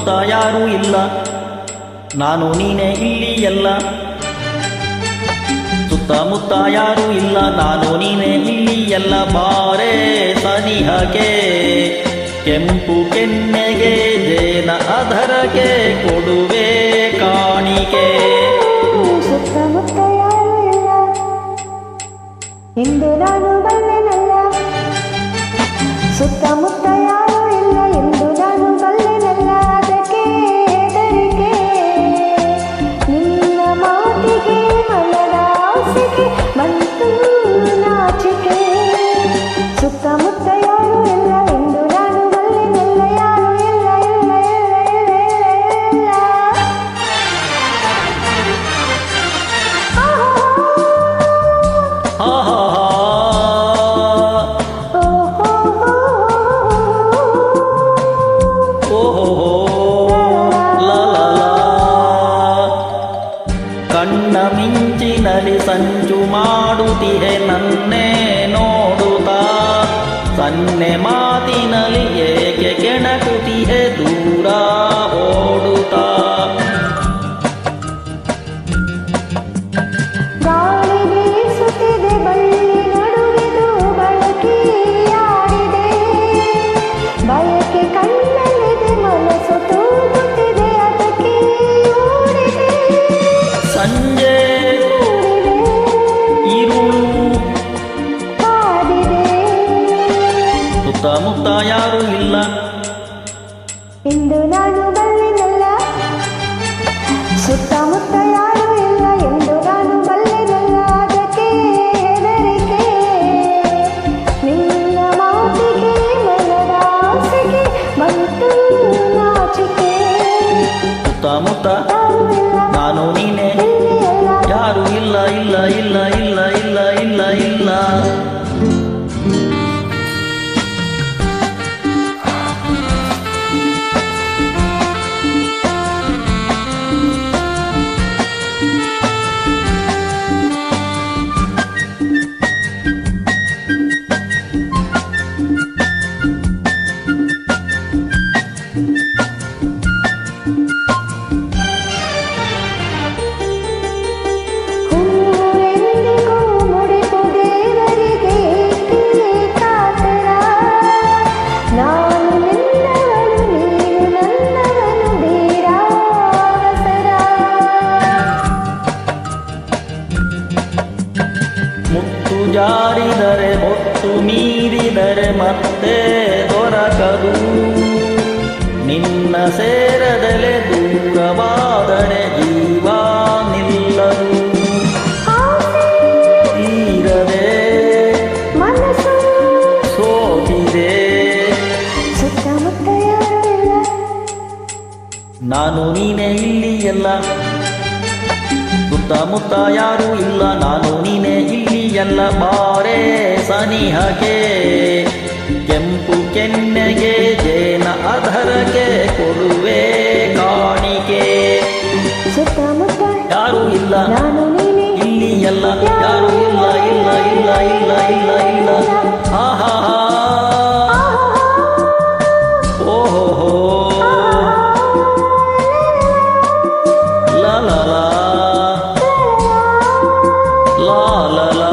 ಸುತ್ತಮುತ್ತ ಯಾರೂ ಇಲ್ಲ, ನಾನು ನೀನೇ ಇಲ್ಲಿ ಎಲ್ಲ. ಸುತ್ತಮುತ್ತ ಯಾರೂ ಇಲ್ಲ, ನಾನು ನೀನೇ ಇಲ್ಲಿ ಎಲ್ಲ. ಬಾರೆ ಸನಿಹಕ್ಕೆ ಕೆಂಪು ಕೆನ್ನೆಗೆ ಜೇನ ಅಧರಕ್ಕೆ ಕೊಡುವೆ ಕಾಣಿಕೆ. ಸುತ್ತಮುತ್ತ ಯಾರೂ ಇಲ್ಲ ಎಂದು ನಾನು ಬಲ್ಲೆನಲ್ಲ. ಸುತ್ತಮುತ್ತ ಯಾರೂ ಇಲ್ಲ ಎಂದು ನಾನು ಬಲ್ಲೆನಲ್ಲ. ಅದಕ್ಕೆ ಹೆದರಿಕೆ ನಿನ್ನ ಮಾತಿಗೆ ಮನದ ಆಸೆಗೆ ಬಂತು ನಾಚಿಕೆ. ಸುತ್ತಮುತ್ತ ಯಾರೂ ಇಲ್ಲ ಎಂದು ನಾನು ಬಲ್ಲೆನಲ್ಲ. ಯಾರೂ ಇಲ್ಲ ಇಲ್ಲ ಇಲ್ಲ ಇಲ್ಲ ಇಲ್ಲ. ಕಣ್ಣ ಮಿಂಚಿನಲ್ಲಿ ಸಂಚು ಮಾಡುತ್ತಿದೆ ನನ್ನೇ ನೋಡುತ್ತಾ. ಸನ್ನೆ ಮಾತಿನಲ್ಲಿ ಏಕೆ ಕೆಣಕುತ್ತಿದೆ ದೂರ ಓಡುತ್ತಾ. ಗಾಳಿ ಬೀಸುತ್ತಿದೆ ಬಳ್ಳಿ ನಡುವಿದು ಬಳಕೆಯಾಡಿದೆ. ಬಯಕೆ ಕಣ್ಣಲ್ಲಿದೆ ಮನಸ್ಸು ತೂಗುತ್ತಿದೆ ಅದಕ್ಕೆ ಓಡಿದೆ. ಸಂಜೆ ಇರುಳು ಕಾದಿದೆ ಸುತ್ತಮುತ್ತ ಯಾರೂ ಇಲ್ಲ ಎಂದು ನಾನು ಬಲ್ಲೆನಲ್ಲ. ಸುತ್ತಮುತ್ತ ಯಾರೂ ಇಲ್ಲ ಎಂದು ನಾನು ಬಲ್ಲೆನಲ್ಲ. ಅದಕ್ಕೆ ಹೆದರಿಕೆ ನಿನ್ನ ಮಾತಿಗೆ ಮನದ ಆಸೆಗೆ ಬಂತು ನಾಚಿಕೆ. ಸುತ್ತಮುತ್ತ ಯಾರೂ ಇಲ್ಲ ನಾನು ನೀನೇ ಇಲ್ಲಿ ಎಲ್ಲ. ಯಾರು ಇಲ್ಲ ಇಲ್ಲ ಇಲ್ಲ ಇಲ್ಲ ಇಲ್ಲ ಇಲ್ಲ ಇಲ್ಲ. ಹೂವೆಂದಿಗೂ ಮುಡಿಪು ದೇವರಿಗೆ ಏಕೆ ಕಾತರ. ನಾನು ನಿನ್ನವನು ನೀನು ನನ್ನವನು ಬೇಡ ಅವಸರ. ಮುತ್ತು ಜಾರಿದರೆ ಹೊತ್ತು ಮೀರಿದರೆ ಮತ್ತೆ ದೊರಕದು. ನಿನ್ನ ಸೇರದಲೆ ದೂರವಾದರೆ ಜೀವ ನಿಲ್ಲದು. ಆಸೆ ತೀರದೆ ಮನಸ್ಸು ಸೋತಿದೆ. ಸುತ್ತಮುತ್ತ ಯಾರೂ ಇಲ್ಲ ನಾನು ನೀನೇ ಇಲ್ಲಿ ಎಲ್ಲ. ಸುತ್ತಮುತ್ತ ಯಾರೂ ಇಲ್ಲ, ನಾನು ನೀನೇ ಇಲ್ಲಿ ಎಲ್ಲ. ಬಾರೆ ಸನಿಹಕ್ಕೆ ಕೆಂಪು ಕೆನ್ನೆಗೆ ಜೇನ ಅಧರಕ್ಕೆ ಕೊಡುವೆ ಕಾಣಿಕೆ. ಸುತ್ತಮುತ್ತ ಯಾರೂ ಇಲ್ಲ ನಾನು ನೀನೇ ಇಲ್ಲಿ ಎಲ್ಲ. ಯಾರೂ ಇಲ್ಲ ಇಲ್ಲ ಇಲ್ಲ ಇಲ್ಲ ಇಲ್ಲ ಇಲ್ಲ. ಆಹಾ ಓಹೋ ಲಾ ಲಾ ಲಾ ಲಾ ಲಾ ಲಾ.